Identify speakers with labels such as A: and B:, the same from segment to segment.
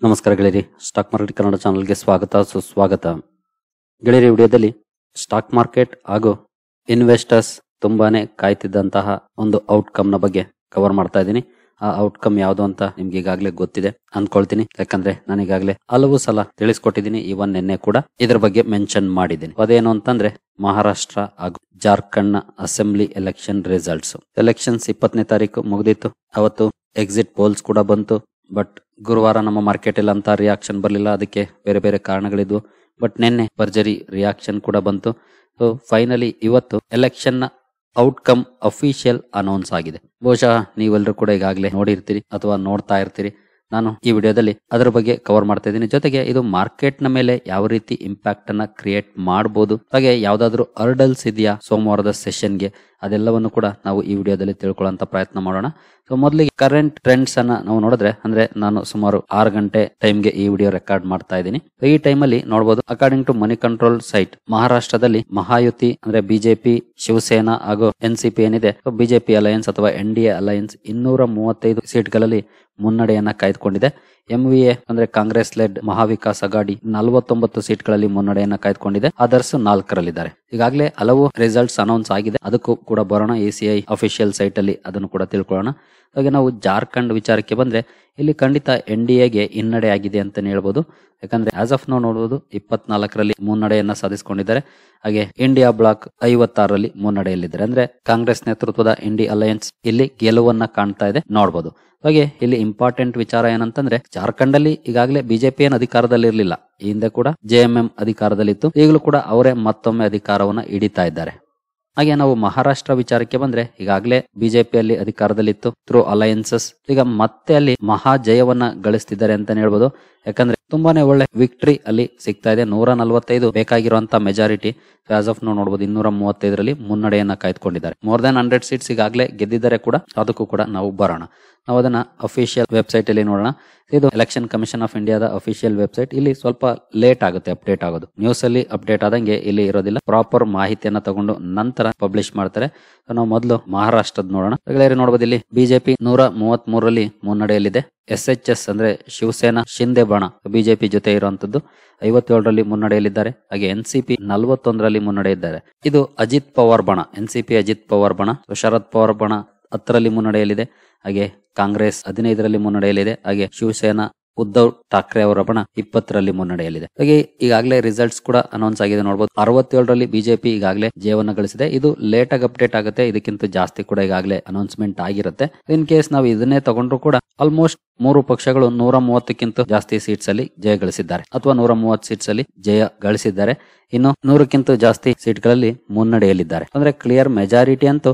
A: ನಮಸ್ಕಾರ ಗೆಳೆಯರಿ, stock market Kannada ಚಾನಲ್ಗೆ ಸ್ವಾಗತ ಸುಸ್ವಾಗತ. ಗೆಳೆಯರಿ, ವಿಡಿಯೋದಲ್ಲಿ ಸ್ಟಾಕ್ ಮಾರ್ಕೆಟ್ ಹಾಗೂ ಇನ್ವೆಸ್ಟರ್ಸ್ ತುಂಬಾನೇ ಕಾಯ್ತಿದ್ದಂತಹ ಒಂದು ಔಟ್ಕಮ್ ನ ಬಗ್ಗೆ ಕವರ್ ಮಾಡ್ತಾ ಇದ್ದೀನಿ. ಆ ಔಟ್ಕಮ್ ಯಾವುದು ಅಂತ ನಿಮ್ಗೆ ಈಗಾಗಲೇ ಗೊತ್ತಿದೆ ಅನ್ಕೊಳ್ತೀನಿ, ಯಾಕಂದ್ರೆ ನಾನು ಈಗಾಗಲೇ ಹಲವು ಸಲ ತಿಳಿಸ್ಕೊಟ್ಟಿದ್ದೀನಿ. ಇವನ್ ನಿನ್ನೆ ಕೂಡ ಇದ್ರ ಬಗ್ಗೆ ಮೆನ್ಷನ್ ಮಾಡಿದ್ದೀನಿ. ಅದೇನು ಅಂತಂದ್ರೆ ಮಹಾರಾಷ್ಟ್ರ ಹಾಗೂ ಜಾರ್ಖಂಡ್ ನ ಅಸೆಂಬ್ಲಿ ಎಲೆಕ್ಷನ್ ರಿಸಲ್ಟ್ಸ್. ಎಲೆಕ್ಷನ್ಸ್ 20ನೇ ತಾರೀಕು ಮುಗಿದಿತ್ತು. ಅವತ್ತು ಎಕ್ಸಿಟ್ ಪೋಲ್ಸ್ ಕೂಡ ಬಂತು. ಬಟ್ ಗುರುವಾರ ನಮ್ಮ ಮಾರ್ಕೆಟ್ ಅಲ್ಲಿ ಅಂತ ರಿಯಾಕ್ಷನ್ ಬರಲಿಲ್ಲ. ಅದಕ್ಕೆ ಬೇರೆ ಬೇರೆ ಕಾರಣಗಳಿದ್ವು. ಬಟ್ ನಿನ್ನೆ ಭರ್ಜರಿ ರಿಯಾಕ್ಷನ್ ಕೂಡ ಬಂತು. ಸೊ ಫೈನಲಿ ಇವತ್ತು ಎಲೆಕ್ಷನ್ ನ ಔಟ್ಕಮ್ ಅಫಿಷಿಯಲ್ ಅನೌನ್ಸ್ ಆಗಿದೆ. ಬಹುಶಃ ನೀವೆಲ್ಲರೂ ಕೂಡ ಈಗಾಗಲೇ ನೋಡಿರ್ತೀರಿ ಅಥವಾ ನೋಡ್ತಾ ಇರ್ತೀರಿ. ನಾನು ಈ ವಿಡಿಯೋದಲ್ಲಿ ಅದರ ಬಗ್ಗೆ ಕವರ್ ಮಾಡ್ತಾ ಇದ್ದೀನಿ. ಜೊತೆಗೆ ಇದು ಮಾರ್ಕೆಟ್ ನ ಮೇಲೆ ಯಾವ ರೀತಿ ಇಂಪ್ಯಾಕ್ಟ್ ಅನ್ನ ಕ್ರಿಯೇಟ್ ಮಾಡಬಹುದು, ಹಾಗೆ ಯಾವ್ದಾದ್ರು ಹರ್ಡಲ್ಸ್ ಇದೆಯಾ ಸೋಮವಾರದ ಸೆಷನ್ಗೆ, ಅದೆಲ್ಲವನ್ನು ಕೂಡ ನಾವು ಈ ವಿಡಿಯೋದಲ್ಲಿ ತಿಳ್ಕೊಳ್ಳೋಂತ ಪ್ರಯತ್ನ ಮಾಡೋಣ. ಸೊ ಮೊದಲಿಗೆ ಕರೆಂಟ್ ಟ್ರೆಂಡ್ಸ್ ಅನ್ನ ನಾವು ನೋಡಿದ್ರೆ, ಅಂದ್ರೆ ನಾನು ಸುಮಾರು 6 ಗಂಟೆ ಟೈಮ್ಗೆ ಈ ವಿಡಿಯೋ ರೆಕಾರ್ಡ್ ಮಾಡ್ತಾ ಇದ್ದೀನಿ. ಈ ಟೈಮ್ ಅಲ್ಲಿ ನೋಡಬಹುದು, according to money control site, ಮಹಾರಾಷ್ಟ್ರದಲ್ಲಿ ಮಹಾಯುತಿ ಅಂದ್ರೆ ಬಿಜೆಪಿ, ಶಿವಸೇನಾ ಹಾಗೂ ಎನ್ಸಿಪಿ ಏನಿದೆ, ಬಿಜೆಪಿ ಅಲಯನ್ಸ್ ಅಥವಾ NDA ಅಲಯನ್ಸ್ 235 ಸೀಟ್ಗಳಲ್ಲಿ ಮುನ್ನಡೆಯನ್ನ ಕಾಯ್ದುಕೊಂಡಿದೆ. MVA ಅಂದ್ರೆ ಕಾಂಗ್ರೆಸ್ ಲೆಡ್ ಮಹಾವಿಕಾಸ್ ಅಗಾಡಿ 49 ಸೀಟ್ಗಳಲ್ಲಿ ಮುನ್ನಡೆಯನ್ನ ಕಾಯ್ದುಕೊಂಡಿದೆ. ಅದರ್ಸ್ 4ರಲ್ಲಿದ್ದಾರೆ. ಈಗಾಗಲೇ ಹಲವು ರಿಸಲ್ಟ್ಸ್ ಅನೌನ್ಸ್ ಆಗಿದೆ, ಅದಕ್ಕೂ ಕೂಡ ಬರೋಣ. ACI ಅಫಿಷಿಯಲ್ ಸೈಟ್ ಅಲ್ಲಿ ಅದನ್ನು ಕೂಡ ತಿಳ್ಕೊಳ್ಳೋಣ. ಹಾಗೆ ನಾವು ಜಾರ್ಖಂಡ್ ವಿಚಾರಕ್ಕೆ ಬಂದ್ರೆ, ಇಲ್ಲಿ ಖಂಡಿತ NDAಗೆ ಹಿನ್ನಡೆ ಆಗಿದೆ ಅಂತಾನೆ ಹೇಳ್ಬೋದು. ಯಾಕಂದ್ರೆ ಆಸ್ ಆಫ್ ನಾವು ನೋಡಬಹುದು 24ರಲ್ಲಿ ಮುನ್ನಡೆಯನ್ನ ಸಾಧಿಸಿಕೊಂಡಿದ್ದಾರೆ. ಹಾಗೆ ಇಂಡಿಯಾ ಬ್ಲಾಕ್ 56ರಲ್ಲಿ ಮುನ್ನಡೆಯಲ್ಲಿದ್ದಾರೆ. ಅಂದ್ರೆ ಕಾಂಗ್ರೆಸ್ ನೇತೃತ್ವದ NDA ಅಲಯನ್ಸ್ ಇಲ್ಲಿ ಗೆಲುವನ್ನ ಕಾಣ್ತಾ ಇದೆ ನೋಡಬಹುದು. ಹಾಗೆ ಇಲ್ಲಿ ಇಂಪಾರ್ಟೆಂಟ್ ವಿಚಾರ ಏನಂತಂದ್ರೆ, ಜಾರ್ಖಂಡ್ ಅಲ್ಲಿ ಈಗಾಗಲೇ ಬಿಜೆಪಿ ಏನು ಅಧಿಕಾರದಲ್ಲಿ ಇರಲಿಲ್ಲ. ಈ ಹಿಂದೆ ಕೂಡ JMM ಅಧಿಕಾರದಲ್ಲಿತ್ತು. ಈಗಲೂ ಕೂಡ ಅವರೇ ಮತ್ತೊಮ್ಮೆ ಅಧಿಕಾರವನ್ನ ಹಿಡಿತಾ ಇದ್ದಾರೆ. ಹಾಗೆ ನಾವು ಮಹಾರಾಷ್ಟ್ರ ವಿಚಾರಕ್ಕೆ ಬಂದ್ರೆ, ಈಗಾಗಲೇ ಬಿಜೆಪಿಯಲ್ಲಿ ಅಧಿಕಾರದಲ್ಲಿತ್ತು ಥ್ರೂ ಅಲಯನ್ಸಸ್. ಈಗ ಮತ್ತೆ ಅಲ್ಲಿ ಮಹಾ ಜಯವನ್ನ ಗಳಿಸ್ತಿದ್ದಾರೆ ಅಂತಾನೆ ಹೇಳ್ಬೋದು. ಯಾಕಂದ್ರೆ ತುಂಬಾನೇ ಒಳ್ಳೆ ವಿಕ್ಟ್ರಿ ಅಲ್ಲಿ ಸಿಗ್ತಾ ಇದೆ. 145 ಬೇಕಾಗಿರುವಂತ ಮೆಜಾರಿಟಿ ಆಸ್ ಆಫ್ ನಾವು ನೋಡಬಹುದು 235ರಲ್ಲಿ ಮುನ್ನಡೆಯನ್ನ ಕಾಯ್ದುಕೊಂಡಿದ್ದಾರೆ. ಮೋರ್ ದನ್ 100 ಸೀಟ್ಸ್ ಈಗಾಗಲೇ ಗೆದ್ದಿದ್ದಾರೆ ಕೂಡ. ಅದಕ್ಕೂ ಕೂಡ ನಾವು ಬರೋಣ. ನಾವು ಅದನ್ನ ಅಫಿಷಿಯಲ್ ವೆಬ್ಸೈಟ್ ಅಲ್ಲಿ ನೋಡೋಣ. ಇದು ಎಲೆಕ್ಷನ್ ಕಮಿಷನ್ ಆಫ್ ಇಂಡಿಯಾದ ಅಫಿಷಿಯಲ್ ವೆಬ್ಸೈಟ್. ಇಲ್ಲಿ ಸ್ವಲ್ಪ ಲೇಟ್ ಆಗುತ್ತೆ ಅಪ್ಡೇಟ್ ಆಗೋದು. ನ್ಯೂಸ್ ಅಲ್ಲಿ ಅಪ್ಡೇಟ್ ಆದಂಗೆ ಇಲ್ಲಿ ಇರೋದಿಲ್ಲ. ಪ್ರಾಪರ್ ಮಾಹಿತಿಯನ್ನ ತಗೊಂಡು ನಂತರ ಪಬ್ಲಿಷ್ ಮಾಡ್ತಾರೆ. ನಾವು ಮೊದಲು ಮಹಾರಾಷ್ಟ್ರದ ನೋಡೋಣ. ನೋಡಬಹುದು, ಇಲ್ಲಿ ಬಿಜೆಪಿ 133ರಲ್ಲಿ ಮುನ್ನಡೆಯಲ್ಲಿದೆ. SHS ಅಂದ್ರೆ ಶಿವಸೇನಾ ಶಿಂದೆ ಬಣ ಬಿಜೆಪಿ ಜೊತೆ ಇರುವಂತದ್ದು 57ರಲ್ಲಿ ಮುನ್ನಡೆಯಲ್ಲಿದ್ದಾರೆ. ಹಾಗೆ NCP 41ರಲ್ಲಿ ಮುನ್ನಡೆ ಇದ್ದಾರೆ. ಇದು ಅಜಿತ್ ಪವಾರ್ ಬಣ, NCP ಅಜಿತ್ ಪವಾರ್ ಬಣ. ಶರದ್ ಪವಾರ್ ಬಣ 10ರಲ್ಲಿ ಮುನ್ನಡೆಯಲ್ಲಿದೆ. ಹಾಗೆ ಕಾಂಗ್ರೆಸ್ 15ರಲ್ಲಿ ಮುನ್ನಡೆಯಲ್ಲಿದೆ. ಹಾಗೆ ಶಿವಸೇನಾ ಉದ್ಧವ್ ಠಾಕ್ರೆ ಅವರ ಬಣ 20ರಲ್ಲಿ ಮುನ್ನಡೆಯಲ್ಲಿದೆ. ಹಾಗೆ ಈಗಾಗಲೇ ರಿಸಲ್ಟ್ಸ್ ಕೂಡ ಅನೌನ್ಸ್ ಆಗಿದೆ ನೋಡಬಹುದು. 67ರಲ್ಲಿ ಬಿಜೆಪಿ ಈಗಾಗಲೇ ಜಯವನ್ನ ಗಳಿಸಿದೆ. ಇದು ಲೇಟ್ ಆಗಿ ಅಪ್ಡೇಟ್ ಆಗುತ್ತೆ. ಇದಕ್ಕಿಂತ ಜಾಸ್ತಿ ಕೂಡ ಈಗಾಗಲೇ ಅನೌನ್ಸ್ಮೆಂಟ್ ಆಗಿರುತ್ತೆ. ಇನ್ ಕೇಸ್ ನಾವು ಇದನ್ನೇ ತಗೊಂಡ್ರು ಕೂಡ ಆಲ್ಮೋಸ್ಟ್ 3 ಪಕ್ಷಗಳು 130ಕ್ಕಿಂತ ಜಾಸ್ತಿ ಸೀಟ್ಸ್ ಅಲ್ಲಿ ಜಯ ಗಳಿಸಿದ್ದಾರೆ, ಅಥವಾ 130 ಸೀಟ್ಸ್ ಅಲ್ಲಿ ಜಯ ಗಳಿಸಿದ್ದಾರೆ. ಇನ್ನು 100ಕ್ಕಿಂತ ಜಾಸ್ತಿ ಸೀಟ್ಗಳಲ್ಲಿ ಮುನ್ನಡೆಯಲ್ಲಿದ್ದಾರೆ. ಅಂದ್ರೆ ಕ್ಲಿಯರ್ ಮೆಜಾರಿಟಿ ಅಂತೂ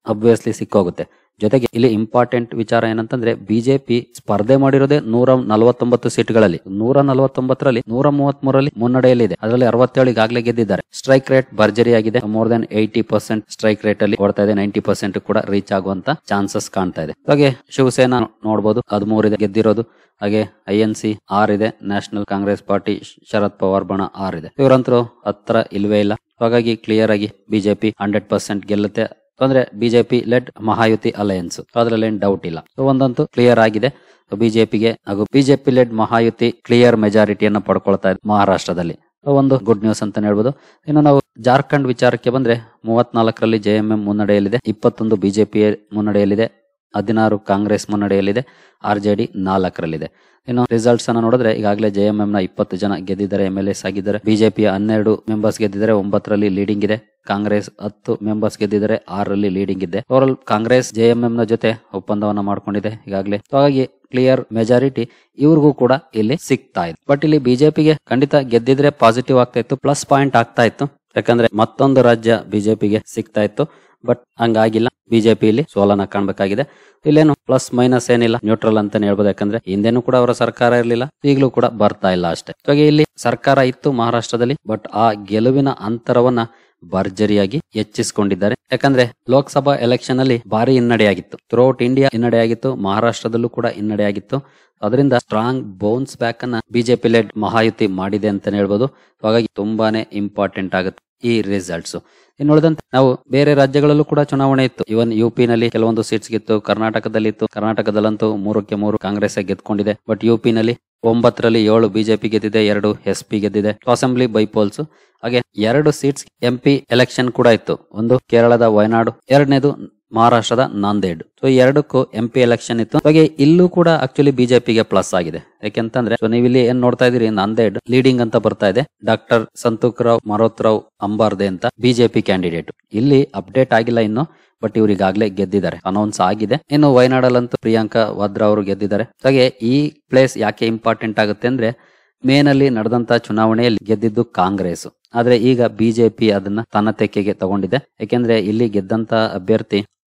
A: ಅಬ್ವಿಯಸ್ಲಿ ಸಿಕ್ಕೋಗುತ್ತೆ. ಜೊತೆಗೆ ಇಲ್ಲಿ ಇಂಪಾರ್ಟೆಂಟ್ ವಿಚಾರ ಏನಂತಂದ್ರೆ, ಬಿಜೆಪಿ ಸ್ಪರ್ಧೆ ಮಾಡಿರೋದೇ 149 ಸೀಟ್ಗಳಲ್ಲಿ. 149ರಲ್ಲಿ 133ರಲ್ಲಿ ಮುನ್ನಡೆಯಲ್ಲಿದೆ. ಅದರಲ್ಲಿ 67 ಈಗಾಗಲೇ ಗೆದ್ದಿದ್ದಾರೆ. ಸ್ಟ್ರೈಕ್ ರೇಟ್ ಭರ್ಜರಿ ಆಗಿದೆ. ಮೋರ್ ದನ್ 80% ಸ್ಟ್ರೈಕ್ ರೇಟ್ ಅಲ್ಲಿ ಕೊಡ್ತಾ ಇದೆ. 90% ಕೂಡ ರೀಚ್ ಆಗುವಂತ ಚಾನ್ಸಸ್ ಕಾಣ್ತಾ ಇದೆ. ಹಾಗೆ ಶಿವಸೇನಾ ನೋಡಬಹುದು 13 ಇದೆ ಗೆದ್ದಿರೋದು. ಹಾಗೆ INC 6 ಇದೆ. ನ್ಯಾಷನಲ್ ಕಾಂಗ್ರೆಸ್ ಪಾರ್ಟಿ ಶರದ್ ಪವಾರ್ ಬಣ 6 ಇದೆ. ಇವರಂತರೂ ಹತ್ರ ಇಲ್ವೇ ಇಲ್ಲ. ಹಾಗಾಗಿ ಕ್ಲಿಯರ್ ಆಗಿ ಬಿಜೆಪಿ 100% ಗೆಲ್ಲುತ್ತೆ. ಅಂದ್ರೆ ಬಿಜೆಪಿ ಲೆಡ್ ಮಹಾಯುತಿ ಅಲಯನ್ಸ್, ಅದ್ರಲ್ಲಿ ಏನ್ ಡೌಟ್ ಇಲ್ಲ. ಒಂದಂತೂ ಕ್ಲಿಯರ್ ಆಗಿದೆ, ಬಿಜೆಪಿಗೆ ಹಾಗೂ ಬಿಜೆಪಿ ಲೆಡ್ ಮಹಾಯುತಿ ಕ್ಲಿಯರ್ ಮೆಜಾರಿಟಿಯನ್ನ ಪಡ್ಕೊಳ್ತಾ ಇದೆ ಮಹಾರಾಷ್ಟ್ರದಲ್ಲಿ. ಒಂದು ಗುಡ್ ನ್ಯೂಸ್ ಅಂತಾನೆ ಹೇಳ್ಬೋದು. ಇನ್ನು ನಾವು ಜಾರ್ಖಂಡ್ ವಿಚಾರಕ್ಕೆ ಬಂದ್ರೆ, 34ರಲ್ಲಿ JMM ಮುನ್ನಡೆಯಲ್ಲಿದೆ. 21 ಬಿಜೆಪಿ ಮುನ್ನಡೆಯಲ್ಲಿದೆ. 16 ಕಾಂಗ್ರೆಸ್ ಮುನ್ನಡೆಯಲ್ಲಿದೆ. RJD 4ರಲ್ಲಿದೆ. ಇನ್ನು ರಿಸಲ್ಟ್ಸ್ ಅನ್ನ ನೋಡಿದ್ರೆ, ಈಗಾಗಲೇ JMM ನ 20 ಜನ ಗೆದ್ದಿದ್ದಾರೆ, MLAs ಆಗಿದ್ದಾರೆ. ಬಿಜೆಪಿಯ 12 ಮೆಂಬರ್ಸ್ ಗೆದ್ದಿದ್ದಾರೆ, 9ರಲ್ಲಿ ಲೀಡಿಂಗ್ ಇದೆ. ಕಾಂಗ್ರೆಸ್ 10 ಮೆಂಬರ್ಸ್ ಗೆದ್ದಿದ್ದಾರೆ, 6ರಲ್ಲಿ ಲೀಡಿಂಗ್ ಇದೆ. ಓವರಾಲ್ ಕಾಂಗ್ರೆಸ್ JMM ನ ಜೊತೆ ಒಪ್ಪಂದವನ್ನ ಮಾಡ್ಕೊಂಡಿದೆ ಈಗಾಗಲೇ. ಹಾಗಾಗಿ ಕ್ಲಿಯರ್ ಮೆಜಾರಿಟಿ ಇವ್ರಿಗೂ ಕೂಡ ಇಲ್ಲಿ ಸಿಗ್ತಾ ಇದೆ. ಬಟ್ ಇಲ್ಲಿ ಬಿಜೆಪಿಗೆ ಖಂಡಿತ ಗೆದ್ದಿದ್ರೆ ಪಾಸಿಟಿವ್ ಆಗ್ತಾ ಇತ್ತು, ಪ್ಲಸ್ ಪಾಯಿಂಟ್ ಆಗ್ತಾ ಇತ್ತು. ಯಾಕಂದ್ರೆ ಮತ್ತೊಂದು ರಾಜ್ಯ ಬಿಜೆಪಿಗೆ ಸಿಗ್ತಾ ಇತ್ತು. ಬಟ್ ಹಂಗಾಗಿಲ್ಲ. ಬಿಜೆಪಿ ಇಲ್ಲಿ ಸೋಲನ ಕಾಣ್ಬೇಕಾಗಿದೆ. ಇಲ್ಲೇನು ಪ್ಲಸ್ ಮೈನಸ್ ಏನಿಲ್ಲ, ನ್ಯೂಟ್ರಲ್ ಅಂತಾನೆ ಹೇಳ್ಬೋದು. ಯಾಕಂದ್ರೆ ಹಿಂದೆನೂ ಕೂಡ ಅವರ ಸರ್ಕಾರ ಇರಲಿಲ್ಲ, ಈಗಲೂ ಕೂಡ ಬರ್ತಾ ಇಲ್ಲ ಅಷ್ಟೇ. ಹಾಗೆ ಇಲ್ಲಿ ಸರ್ಕಾರ ಇತ್ತು ಮಹಾರಾಷ್ಟ್ರದಲ್ಲಿ, ಬಟ್ ಆ ಗೆಲುವಿನ ಅಂತರವನ್ನ ಭರ್ಜರಿಯಾಗಿ ಹೆಚ್ಚಿಸಿಕೊಂಡಿದ್ದಾರೆ. ಯಾಕಂದ್ರೆ ಲೋಕಸಭಾ ಎಲೆಕ್ಷನ್ ಅಲ್ಲಿ ಭಾರಿ ಹಿನ್ನಡೆಯಾಗಿತ್ತು. ಥ್ರೂಔಟ್ ಇಂಡಿಯಾ ಹಿನ್ನಡೆಯಾಗಿತ್ತು, ಮಹಾರಾಷ್ಟ್ರದಲ್ಲೂ ಕೂಡ ಹಿನ್ನಡೆಯಾಗಿತ್ತು. ಅದರಿಂದ ಸ್ಟ್ರಾಂಗ್ ಬೌನ್ಸ್ ಬ್ಯಾಕ್ ಅನ್ನ ಬಿಜೆಪಿ ಲೆಡ್ ಮಹಾಯುತಿ ಮಾಡಿದೆ ಅಂತಾನೆ ಹೇಳ್ಬೋದು. ಹಾಗಾಗಿ ತುಂಬಾನೇ ಇಂಪಾರ್ಟೆಂಟ್ ಆಗುತ್ತೆ ಈ ರಿಸಲ್ಟ್ಸ್. ಇನ್ನು ಉಳಿದಂತೆ ನಾವು ಬೇರೆ ರಾಜ್ಯಗಳಲ್ಲೂ ಕೂಡ ಚುನಾವಣೆ ಇತ್ತು. ಇವನ್ UP ನಲ್ಲಿ ಕೆಲವೊಂದು ಸೀಟ್ಸ್ ಗಿತ್ತು, ಕರ್ನಾಟಕದಲ್ಲಿ ಇತ್ತು. ಕರ್ನಾಟಕದಲ್ಲಂತೂ 3ಕ್ಕೆ 3 ಕಾಂಗ್ರೆಸ್ ಗೆದ್ಕೊಂಡಿದೆ. ಬಟ್ UP ನಲ್ಲಿ 9ರಲ್ಲಿ 7 ಬಿಜೆಪಿ ಗೆದ್ದಿದೆ, 2 SP ಗೆದ್ದಿದೆ. ಅಸೆಂಬ್ಲಿ ಬೈಪೋಲ್ಸ್, ಹಾಗೆ 2 ಸೀಟ್ಸ್ MP ಎಲೆಕ್ಷನ್ ಕೂಡ ಇತ್ತು. ಒಂದು ಕೇರಳದ ವಯನಾಡು, ಎರಡನೇದು ಮಹಾರಾಷ್ಟ್ರದ ನಾಂದೇಡ್. ಸೊ ಎರಡಕ್ಕೂ MP ಎಲೆಕ್ಷನ್ ಇತ್ತು. ಹಾಗೆ ಇಲ್ಲೂ ಕೂಡ ಆಕ್ಚುಲಿ ಬಿಜೆಪಿಗೆ ಪ್ಲಸ್ ಆಗಿದೆ. ಯಾಕೆಂತಂದ್ರೆ ನೀವಿಲ್ಲಿ ಏನ್ ನೋಡ್ತಾ ಇದೀರಿ, ನಾಂದೇಡ್ ಲೀಡಿಂಗ್ ಅಂತ ಬರ್ತಾ ಇದೆ. ಡಾಕ್ಟರ್ ಸಂತೋಖ್ ಮರೋತ್ರಾವ್ ಅಂಬಾರ್ದೆ ಅಂತ ಬಿಜೆಪಿ ಕ್ಯಾಂಡಿಡೇಟ್. ಇಲ್ಲಿ ಅಪ್ಡೇಟ್ ಆಗಿಲ್ಲ ಇನ್ನು, ಬಟ್ ಇವ್ರಿಗಾಗ್ಲೇ ಗೆದ್ದಿದ್ದಾರೆ, ಅನೌನ್ಸ್ ಆಗಿದೆ. ಇನ್ನು ವಯನಾಡಲ್ಲಂತೂ ಪ್ರಿಯಾಂಕಾ ವಾದ್ರಾ ಅವರು ಗೆದ್ದಿದ್ದಾರೆ. ಹಾಗೆ ಈ ಪ್ಲೇಸ್ ಯಾಕೆ ಇಂಪಾರ್ಟೆಂಟ್ ಆಗುತ್ತೆ ಅಂದ್ರೆ, ಮೇನಲ್ಲಿ ನಡೆದಂತ ಚುನಾವಣೆಯಲ್ಲಿ ಗೆದ್ದಿದ್ದು ಕಾಂಗ್ರೆಸ್, ಆದ್ರೆ ಈಗ ಬಿಜೆಪಿ ಅದನ್ನ ತನ್ನ ತೆಕ್ಕೆಗೆ ತಗೊಂಡಿದೆ. ಯಾಕೆಂದ್ರೆ ಇಲ್ಲಿ ಗೆದ್ದಂತ ಅಭ್ಯರ್ಥಿ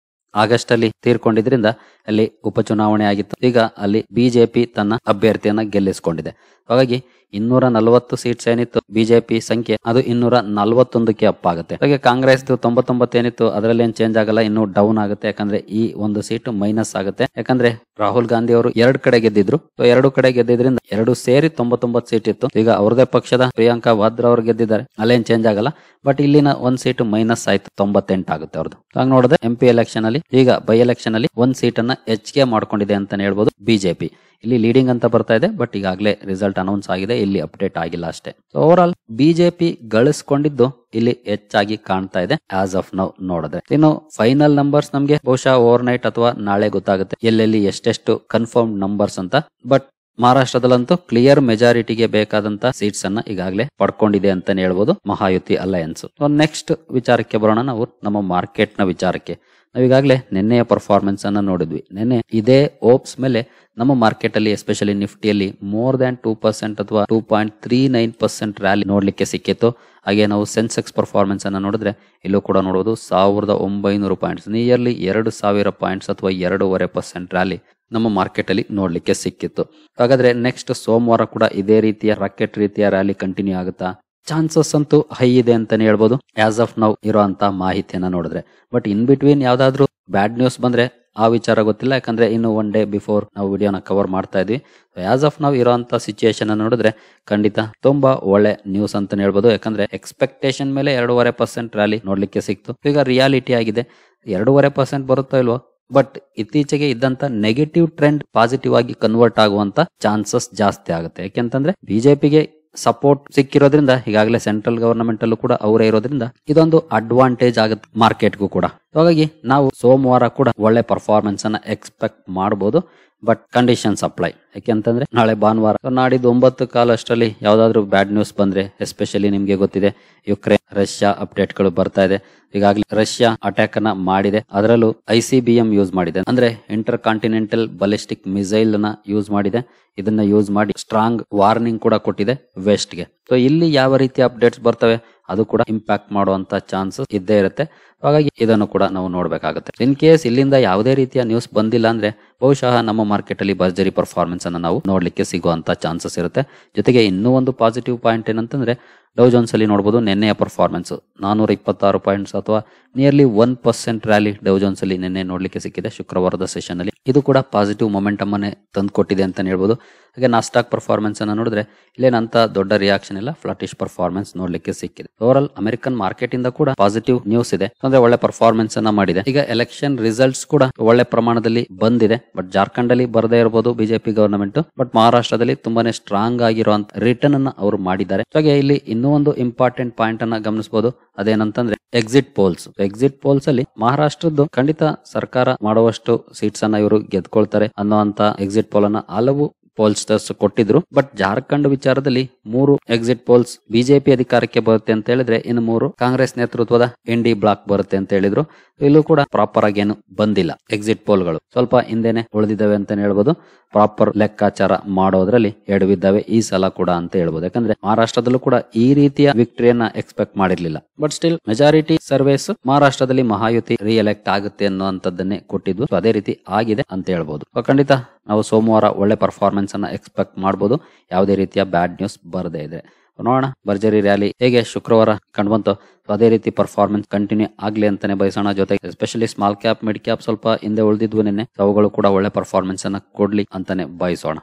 A: ಆಗಸ್ಟ್ ಅಲ್ಲಿ ತೀರ್ಕೊಂಡಿದ್ರಿಂದ ಅಲ್ಲಿ ಉಪಚುನಾವಣೆ ಆಗಿತ್ತು. ಈಗ ಅಲ್ಲಿ ಬಿಜೆಪಿ ತನ್ನ ಅಭ್ಯರ್ಥಿಯನ್ನ ಗೆಲ್ಲಿಸಿಕೊಂಡಿದೆ. ಹಾಗಾಗಿ 240 ಸೀಟ್ಸ್ ಏನಿತ್ತು ಬಿಜೆಪಿ ಸಂಖ್ಯೆ, ಅದು 241ಕ್ಕೆ ಅಪ್ ಆಗುತ್ತೆ. ಹಾಗೆ ಕಾಂಗ್ರೆಸ್ 99 ಏನಿತ್ತು ಅದರಲ್ಲಿ ಏನ್ ಚೇಂಜ್ ಆಗಲ್ಲ, ಇನ್ನೂ ಡೌನ್ ಆಗುತ್ತೆ. ಯಾಕಂದ್ರೆ ಈ ಒಂದು ಸೀಟ್ ಮೈನಸ್ ಆಗುತ್ತೆ. ಯಾಕಂದ್ರೆ ರಾಹುಲ್ ಗಾಂಧಿ ಅವರು 2 ಕಡೆ ಗೆದ್ದಿದ್ರು. 2 ಕಡೆ ಗೆದ್ದಿದ್ರಿಂದ 2 ಸೇರಿ 99 ಸೀಟ್ ಇತ್ತು. ಈಗ ಅವ್ರದೇ ಪಕ್ಷದ ಪ್ರಿಯಾಂಕಾ ವಾದ್ರಾ ಅವರು ಗೆದ್ದಿದ್ದಾರೆ, ಅಲ್ಲೇನ್ ಚೇಂಜ್ ಆಗಲ್ಲ. ಬಟ್ ಇಲ್ಲಿನ 1 ಸೀಟ್ ಮೈನಸ್ ಆಯ್ತು, 98 ಆಗುತ್ತೆ ಅವ್ರದ್ದು. ಹಾಗೆ ನೋಡಿದ್ರೆ MP ಎಲೆಕ್ಷನ್ ಅಲ್ಲಿ, ಈಗ ಬೈ ಎಲೆಕ್ಷನ್ ಅಲ್ಲಿ 1 ಸೀಟ್ ಅನ್ನ ಹೆಚ್ಚಿಗೆ ಮಾಡ್ಕೊಂಡಿದೆ ಅಂತಾನೆ ಹೇಳ್ಬೋದು ಬಿಜೆಪಿ. ಇಲ್ಲಿ ಲೀಡಿಂಗ್ ಅಂತ ಬರ್ತಾ ಇದೆ, ಬಟ್ ಈಗಾಗಲೇ ರಿಸಲ್ಟ್ ಅನೌನ್ಸ್ ಆಗಿದೆ, ಇಲ್ಲಿ ಅಪ್ಡೇಟ್ ಆಗಿಲ್ಲ ಅಷ್ಟೇ. ಓವರ್ ಆಲ್ ಬಿಜೆಪಿ ಗಳಿಸ್ಕೊಂಡಿದ್ದು ಇಲ್ಲಿ ಹೆಚ್ಚಾಗಿ ಕಾಣ್ತಾ ಇದೆ ಆಸ್ ಆಫ್ ನೌ ನೋಡಿದ್ರೆ. ಇನ್ನು ಫೈನಲ್ ನಂಬರ್ಸ್ ನಮ್ಗೆ ಬಹುಶಃ ಓವರ್ ನೈಟ್ ಅಥವಾ ನಾಳೆ ಗೊತ್ತಾಗುತ್ತೆ, ಎಲ್ಲೆಲ್ಲಿ ಎಷ್ಟೆಷ್ಟು ಕನ್ಫರ್ಮ್ ನಂಬರ್ಸ್ ಅಂತ. ಬಟ್ ಮಹಾರಾಷ್ಟ್ರದಲ್ಲಂತೂ ಕ್ಲಿಯರ್ ಮೆಜಾರಿಟಿಗೆ ಬೇಕಾದಂತ ಸೀಟ್ಸ್ ಅನ್ನ ಈಗಾಗಲೇ ಪಡ್ಕೊಂಡಿದೆ ಅಂತಾನೆ ಹೇಳ್ಬೋದು ಮಹಾಯುತಿ ಅಲಯನ್ಸ್. ನೆಕ್ಸ್ಟ್ ವಿಚಾರಕ್ಕೆ ಬರೋಣ, ನಾವು ನಮ್ಮ ಮಾರ್ಕೆಟ್ ನ ವಿಚಾರಕ್ಕೆ. ನಾವೀಗಾಗಲೇ ನಿನ್ನೆಯ ಪರ್ಫಾರ್ಮೆನ್ಸ್ ಅನ್ನ ನೋಡಿದ್ವಿ. ನಿನ್ನೆ ಇದೇ ಓಪ್ಸ್ ಮೇಲೆ ನಮ್ಮ ಮಾರ್ಕೆಟ್ ಅಲ್ಲಿ ಎಸ್ಪೆಷಲಿ ನಿಫ್ಟಿಯಲ್ಲಿ ಮೋರ್ ದ್ಯಾನ್ 2% ಅಥವಾ 2.39% ರ್ಯಾಲಿ ನೋಡ್ಲಿಕ್ಕೆ ಸಿಕ್ಕಿತ್ತು. ಹಾಗೆ ನಾವು ಸೆನ್ಸೆಕ್ಸ್ ಪರ್ಫಾರ್ಮೆನ್ಸ್ ಅನ್ನ ನೋಡಿದ್ರೆ ಇಲ್ಲೂ ಕೂಡ ನೋಡಬಹುದು 1900 ಪಾಯಿಂಟ್ಸ್, ನಿಯರ್ಲಿ 2000 ಪಾಯಿಂಟ್ಸ್ ಅಥವಾ 2.5% ರ್ಯಾಲಿ ನಮ್ಮ ಮಾರ್ಕೆಟ್ ಅಲ್ಲಿ ನೋಡ್ಲಿಕ್ಕೆ ಸಿಕ್ಕಿತ್ತು. ಹಾಗಾದ್ರೆ ನೆಕ್ಸ್ಟ್ ಸೋಮವಾರ ಕೂಡ ಇದೇ ರೀತಿಯ ರಾಕೆಟ್ ರೀತಿಯ ರ್ಯಾಲಿ ಕಂಟಿನ್ಯೂ ಆಗುತ್ತಾ? ಚಾನ್ಸಸ್ ಅಂತೂ ಹೈ ಇದೆ ಅಂತಾನೆ ಹೇಳ್ಬೋದು ಆಸ್ ಆಫ್ ನೌ ಇರುವಂತ ಮಾಹಿತಿಯನ್ನ ನೋಡಿದ್ರೆ. ಬಟ್ ಇನ್ ಬಿಟ್ವೀನ್ ಯಾವ್ದಾದ್ರು ಬ್ಯಾಡ್ ನ್ಯೂಸ್ ಬಂದ್ರೆ ಆ ವಿಚಾರ ಗೊತ್ತಿಲ್ಲ, ಯಾಕಂದ್ರೆ ಇನ್ನು 1 ಡೇ ಬಿಫೋರ್ ನಾವು ವಿಡಿಯೋನ ಕವರ್ ಮಾಡ್ತಾ ಇದ್ವಿ. ಆಸ್ ಆಫ್ ನಾವು ಇರುವಂತ ಸಿಚುಯೇಷನ್ ನೋಡಿದ್ರೆ ಖಂಡಿತ ತುಂಬಾ ಒಳ್ಳೆ ನ್ಯೂಸ್ ಅಂತಾನೆ ಹೇಳ್ಬೋದು. ಯಾಕಂದ್ರೆ ಎಕ್ಸ್ಪೆಕ್ಟೇಷನ್ ಮೇಲೆ 2.5% ರ್ಯಾಲಿ ನೋಡ್ಲಿಕ್ಕೆ ಸಿಕ್ತು. ಈಗ ರಿಯಾಲಿಟಿ ಆಗಿದೆ, 2.5% ಬರುತ್ತೋ ಇಲ್ವೋ, ಬಟ್ ಇತ್ತೀಚೆಗೆ ಇದ್ದಂತ ನೆಗೆಟಿವ್ ಟ್ರೆಂಡ್ ಪಾಸಿಟಿವ್ ಆಗಿ ಕನ್ವರ್ಟ್ ಆಗುವಂತ ಚಾನ್ಸಸ್ ಜಾಸ್ತಿ ಆಗುತ್ತೆ. ಯಾಕೆಂತಂದ್ರೆ ಬಿಜೆಪಿಗೆ ಸಪೋರ್ಟ್ ಸಿಕ್ಕಿರೋದ್ರಿಂದ, ಈಗಾಗಲೇ ಸೆಂಟ್ರಲ್ ಗವರ್ನಮೆಂಟ್ ಅಲ್ಲೂ ಕೂಡ ಅವರೇ ಇರೋದ್ರಿಂದ ಇದೊಂದು ಅಡ್ವಾಂಟೇಜ್ ಆಗುತ್ತೆ ಮಾರ್ಕೆಟ್ಗೂ ಕೂಡ. ಹಾಗಾಗಿ ನಾವು ಸೋಮವಾರ ಕೂಡ ಒಳ್ಳೆ ಪರ್ಫಾರ್ಮೆನ್ಸ್ ಅನ್ನ ಎಕ್ಸ್ಪೆಕ್ಟ್ ಮಾಡಬಹುದು, ಬಟ್ ಕಂಡೀಷನ್ಸ್ ಅಪ್ಲೈ. ಯಾಕೆಂತಂದ್ರೆ ನಾಳೆ ಭಾನುವಾರ, ನಾಡಿದ್ದು 9 ಅಷ್ಟರಲ್ಲಿ ಯಾವ್ದಾದ್ರು ಬ್ಯಾಡ್ ನ್ಯೂಸ್ ಬಂದ್ರೆ, ಎಸ್ಪೆಷಲಿ ನಿಮ್ಗೆ ಗೊತ್ತಿದೆ ಯುಕ್ರೇನ್ ರಷ್ಯಾ ಅಪ್ಡೇಟ್ ಗಳು ಬರ್ತಾ ಇದೆ. ಈಗಾಗಲೇ ರಷ್ಯಾ ಅಟ್ಯಾಕ್ ಅನ್ನ ಮಾಡಿದೆ, ಅದರಲ್ಲೂ ICBM ಯೂಸ್ ಮಾಡಿದೆ, ಅಂದ್ರೆ ಇಂಟರ್ ಕಾಂಟಿನೆಂಟಲ್ ಬಲಿಸ್ಟಿಕ್ ಮಿಸೈಲ್ ನ ಯೂಸ್ ಮಾಡಿದೆ. ಇದನ್ನ ಯೂಸ್ ಮಾಡಿ ಸ್ಟ್ರಾಂಗ್ ವಾರ್ನಿಂಗ್ ಕೂಡ ಕೊಟ್ಟಿದೆ ವೆಸ್ಟ್ ಗೆ. ಸೊ ಇಲ್ಲಿ ಯಾವ ರೀತಿ ಅಪ್ಡೇಟ್ಸ್ ಬರ್ತವೆ ಅದು ಕೂಡ ಇಂಪ್ಯಾಕ್ಟ್ ಮಾಡುವಂತ ಚಾನ್ಸಸ್ ಇದ್ದೇ ಇರುತ್ತೆ. ಹಾಗಾಗಿ ಇದನ್ನು ಕೂಡ ನಾವು ನೋಡ್ಬೇಕಾಗುತ್ತೆ. ಇನ್ ಕೇಸ್ ಇಲ್ಲಿಂದ ಯಾವುದೇ ರೀತಿಯ ನ್ಯೂಸ್ ಬಂದಿಲ್ಲ ಅಂದ್ರೆ ಬಹುಶಃ ನಮ್ಮ ಮಾರ್ಕೆಟ್ ಅಲ್ಲಿ ಭರ್ಜರಿ ಪರ್ಫಾರ್ಮೆನ್ಸ್ ಅನ್ನ ನಾವು ನೋಡ್ಲಿಕ್ಕೆ ಸಿಗುವಂತ ಚಾನ್ಸಸ್ ಇರುತ್ತೆ. ಜೊತೆಗೆ ಇನ್ನೂ ಒಂದು ಪಾಸಿಟಿವ್ ಪಾಯಿಂಟ್ ಏನಂತಂದ್ರೆ, ಡೌ ಜೋನ್ಸ್ ಅಲ್ಲಿ ನೋಡಬಹುದು ನಿನ್ನೆಯ ಪರ್ಫಾರ್ಮೆನ್ಸ್ 426 ಪಾಯಿಂಟ್ಸ್ ಅಥವಾ ನಿಯರ್ಲಿ 1% ರ್ಯಾಲಿ ಡೌ ಜೋನ್ಸ್ ಅಲ್ಲಿ ನಿನ್ನೆ ನೋಡ್ಲಿಕ್ಕೆ ಸಿಕ್ಕಿದೆ ಶುಕ್ರವಾರದ ಸೆಷನ್ ಅಲ್ಲಿ. ಇದು ಕೂಡ ಪಾಸಿಟಿವ್ ಮೊಮೆಂಟಮ್ ಅನ್ನೇ ತಂದು ಕೊಟ್ಟಿದೆ ಅಂತ ಹೇಳ್ಬೋದು. ಹಾಗೆ ನಾಸ್ಟಾಕ್ ಪರ್ಫಾರ್ಮೆನ್ಸ್ ಅನ್ನ ನೋಡಿದ್ರೆ ಇಲ್ಲೇನಂತ ದೊಡ್ಡ ರಿಯಾಕ್ಷನ್ ಇಲ್ಲ, ಫ್ಲಾಟಿಶ್ ಪರ್ಫಾರ್ಮೆನ್ಸ್ ನೋಡ್ಲಿಕ್ಕೆ ಸಿಕ್ಕಿದೆ. ಓವರ್ ಆಲ್ ಅಮೆರಿಕನ್ ಮಾರ್ಕೆಟ್ ಇಂದ ಕೂಡ ಪಾಸಿಟಿವ್ ನ್ಯೂಸ್ ಇದೆ, ಅಂದ್ರೆ ಒಳ್ಳೆ ಪರ್ಫಾರ್ಮೆನ್ಸ್ ಅನ್ನ ಮಾಡಿದೆ. ಈಗ ಎಲೆಕ್ಷನ್ ರಿಸಲ್ಟ್ಸ್ ಕೂಡ ಒಳ್ಳೆ ಪ್ರಮಾಣದಲ್ಲಿ ಬಂದಿದೆ. ಬಟ್ ಜಾರ್ಖಂಡ್ ಅಲ್ಲಿ ಬರದೇ ಇರಬಹುದು ಬಿಜೆಪಿ ಗವರ್ನಮೆಂಟ್, ಬಟ್ ಮಹಾರಾಷ್ಟ್ರದಲ್ಲಿ ತುಂಬಾನೇ ಸ್ಟ್ರಾಂಗ್ ಆಗಿರುವಂತ ರಿಟರ್ನ್ ಅನ್ನ ಅವರು ಮಾಡಿದ್ದಾರೆ. ಹಾಗೆ ಇಲ್ಲಿ ಇನ್ನೂ ಒಂದು ಇಂಪಾರ್ಟೆಂಟ್ ಪಾಯಿಂಟ್ ಅನ್ನ ಗಮನಿಸಬಹುದು, ಅದೇನಂತಂದ್ರೆ ಎಕ್ಸಿಟ್ ಪೋಲ್ಸ್. ಎಕ್ಸಿಟ್ ಪೋಲ್ಸ್ ಅಲ್ಲಿ ಮಹಾರಾಷ್ಟ್ರದ್ದು ಖಂಡಿತ ಸರ್ಕಾರ ಮಾಡುವಷ್ಟು ಸೀಟ್ಸ್ ಅನ್ನ ಇವರು ಗೆದ್ಕೊಳ್ತಾರೆ ಅನ್ನುವಂತ ಎಕ್ಸಿಟ್ ಪೋಲ್ ಅನ್ನ ಹಲವು ಪೋಲ್ಸ್ಟರ್ಸ್ ಕೊಟ್ಟಿದ್ರು. ಬಟ್ ಜಾರ್ಖಂಡ್ ವಿಚಾರದಲ್ಲಿ 3 ಎಕ್ಸಿಟ್ ಪೋಲ್ಸ್ ಬಿಜೆಪಿ ಅಧಿಕಾರಕ್ಕೆ ಬರುತ್ತೆ ಅಂತ ಹೇಳಿದ್ರೆ, ಇನ್ನು 3 ಕಾಂಗ್ರೆಸ್ ನೇತೃತ್ವದ ND ಬ್ಲಾಕ್ ಬರುತ್ತೆ ಅಂತ ಹೇಳಿದ್ರು. ಇಲ್ಲೂ ಕೂಡ ಪ್ರಾಪರ್ ಆಗಿ ಏನು ಬಂದಿಲ್ಲ, ಎಕ್ಸಿಟ್ ಪೋಲ್ಗಳು ಸ್ವಲ್ಪ ಹಿಂದೆನೆ ಉಳಿದಿದ್ದಾವೆ ಅಂತ ಹೇಳ್ಬೋದು. ಪ್ರಾಪರ್ ಲೆಕ್ಕಾಚಾರ ಮಾಡೋದ್ರಲ್ಲಿ ಎಡವಿದ್ದಾವೆ ಈ ಸಲ ಕೂಡ ಅಂತ ಹೇಳ್ಬೋದು. ಯಾಕಂದ್ರೆ ಮಹಾರಾಷ್ಟ್ರದಲ್ಲೂ ಕೂಡ ಈ ರೀತಿಯ ವಿಕ್ಟರಿಯನ್ನ ಎಕ್ಸ್ಪೆಕ್ಟ್ ಮಾಡಿರ್ಲಿಲ್ಲ. ಬಟ್ ಸ್ಟಿಲ್ ಮೆಜಾರಿಟಿ ಸರ್ವೇಸ್ ಮಹಾರಾಷ್ಟ್ರದಲ್ಲಿ ಮಹಾಯುತಿ ರಿಎಲೆಕ್ಟ್ ಆಗುತ್ತೆ ಅನ್ನುವಂಥದ್ದನ್ನೇ ಕೊಟ್ಟಿದ್ವು. ಅದೇ ರೀತಿ ಆಗಿದೆ ಅಂತ ಹೇಳ್ಬೋದು. ಖಂಡಿತ ನಾವು ಸೋಮವಾರ ಒಳ್ಳೆ ಪರ್ಫಾರ್ಮೆನ್ಸ್ ಅನ್ನ ಎಕ್ಸ್ಪೆಕ್ಟ್ ಮಾಡಬಹುದು, ಯಾವುದೇ ರೀತಿಯ ಬ್ಯಾಡ್ ನ್ಯೂಸ್ ಬರದೇ ಇದೆ. ನೋಡೋಣ ಭರ್ಜರಿ ರ್ಯಾಲಿ ಹೇಗೆ ಶುಕ್ರವಾರ ಕಂಡುಬಂತು, ಅದೇ ರೀತಿ ಪರ್ಫಾರ್ಮೆನ್ಸ್ ಕಂಟಿನ್ಯೂ ಆಗ್ಲಿ ಅಂತಾನೆ ಬಯಸೋಣ. ಜೊತೆಗೆ especially small cap mid cap ಸ್ವಲ್ಪ ಹಿಂದೆ ಉಳಿದಿದ್ವು ನಿನ್ನೆ, ಅವುಗಳು ಕೂಡ ಒಳ್ಳೆ ಪರ್ಫಾರ್ಮೆನ್ಸ್ ಅನ್ನ ಕೊಡ್ಲಿ ಅಂತಾನೆ ಬಯಸೋಣ.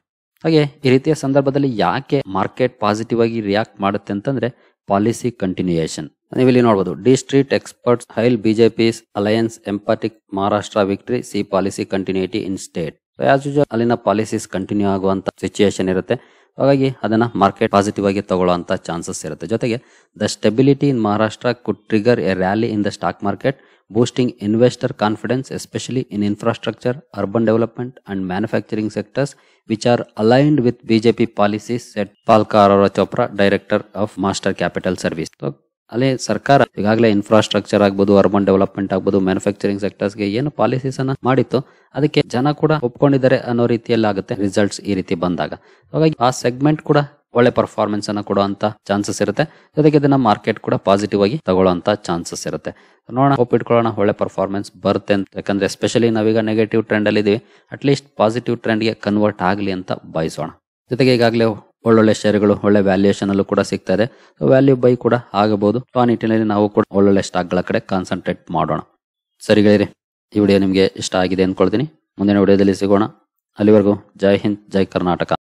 A: ಹಾಗೆ ಈ ರೀತಿಯ ಸಂದರ್ಭದಲ್ಲಿ ಯಾಕೆ ಮಾರ್ಕೆಟ್ ಪಾಸಿಟಿವ್ ಆಗಿ ರಿಯಾಕ್ಟ್ ಮಾಡುತ್ತೆ ಅಂತಂದ್ರೆ, ಪಾಲಿಸಿ ಕಂಟಿನ್ಯೂಯೇಷನ್. ನೀವಿಲ್ಲಿ ನೋಡಬಹುದು, D Street experts hail BJP's alliance emphatic Maharashtra victory see policy continuity in state. As usual ಅಲ್ಲಿನ ಪಾಲಿಸೀಸ್ ಕಂಟಿನ್ಯೂ ಆಗುವಂತ ಸಿಚುಯೇಷನ್ ಇರುತ್ತೆ. ಹಾಗಾಗಿ ಅದನ್ನ ಮಾರ್ಕೆಟ್ ಪಾಸಿಟಿವ್ ಆಗಿ ತಗೊಳ್ಳುವಂತ ಚಾನ್ಸಸ್ ಇರುತ್ತೆ. ಜೊತೆಗೆ the stability in Maharashtra could trigger A rally in the stock market, boosting investor confidence, especially in infrastructure, urban development, and manufacturing sectors, which are aligned with BJP policies, said Palka Arora Chopra, director of Master Capital Service. So, ಅಲ್ಲಿ ಸರ್ಕಾರ ಈಗಾಗಲೇ infrastructure ಆಗ್ಬೋದು, urban development ಆಗ್ಬೋದು, manufacturing ಸೆಕ್ಟರ್ಸ್ಗೆ ಏನು policies ಅನ್ನ ಮಾಡಿತ್ತು ಅದಕ್ಕೆ ಜನ ಕೂಡ ಒಪ್ಕೊಂಡಿದ್ದಾರೆ ಅನ್ನೋ ರೀತಿಯಲ್ಲಿ ಆಗುತ್ತೆ ರಿಸಲ್ಟ್ಸ್ ಈ ರೀತಿ ಬಂದಾಗ. ಹಾಗಾಗಿ ಆ ಸೆಗ್ಮೆಂಟ್ ಕೂಡ ಒಳ್ಳೆ ಪರ್ಫಾರ್ಮೆನ್ಸ್ ಅನ್ನ ಕೊಡುವಂತ ಚಾನ್ಸಸ್ ಇರುತ್ತೆ. ಜೊತೆಗೆ ಇದನ್ನ ಮಾರ್ಕೆಟ್ ಕೂಡ ಪಾಸಿಟಿವ್ ಆಗಿ ತಗೊಳ್ಳುವಂತ ಚಾನ್ಸಸ್ ಇರುತ್ತೆ. ನೋಡೋಣ, ಹೋಪ್ ಇಟ್ಕೊಳ್ಳೋಣ ಒಳ್ಳೆ ಪರ್ಫಾರ್ಮೆನ್ಸ್ ಬರುತ್ತೆ ಅಂತ. ಯಾಕಂದ್ರೆ ಎಸ್ಪೆಷಲಿ ನಾವೀಗ ನೆಗೆಟಿವ್ ಟ್ರೆಂಡ್ ಅಲ್ಲಿ ಇದೀವಿ, ಅಟ್ಲೀಸ್ಟ್ ಪಾಸಿಟಿವ್ ಟ್ರೆಂಡ್ಗೆ ಕನ್ವರ್ಟ್ ಆಗಲಿ ಅಂತ ಬಯಸೋಣ. ಜೊತೆಗೆ ಈಗಾಗಲೇ ಒಳ್ಳೊಳ್ಳೆ ಶೇರ್ಗಳು ಒಳ್ಳೆ ವ್ಯಾಲ್ಯೂಯೇಷನ್ ಅಲ್ಲೂ ಕೂಡ ಸಿಗ್ತಾ ಇದೆ. ವ್ಯಾಲ್ಯೂ ಬೈ ಕೂಡ ಆಗಬಹುದು. ಆ ನಿಟ್ಟಿನಲ್ಲಿ ನಾವು ಕೂಡ ಒಳ್ಳೊಳ್ಳೆ ಸ್ಟಾಕ್ ಗಳ ಕಡೆ ಕಾನ್ಸಂಟ್ರೇಟ್ ಮಾಡೋಣ. ಸರಿ ಗೆಳೆಯರಿ, ಈ ವಿಡಿಯೋ ನಿಮಗೆ ಇಷ್ಟ ಆಗಿದೆ ಅಂದ್ಕೊಳ್ತೀನಿ. ಮುಂದಿನ ವಿಡಿಯೋದಲ್ಲಿ ಸಿಗೋಣ. ಅಲ್ಲಿವರೆಗೂ ಜೈ ಹಿಂದ್, ಜೈ ಕರ್ನಾಟಕ.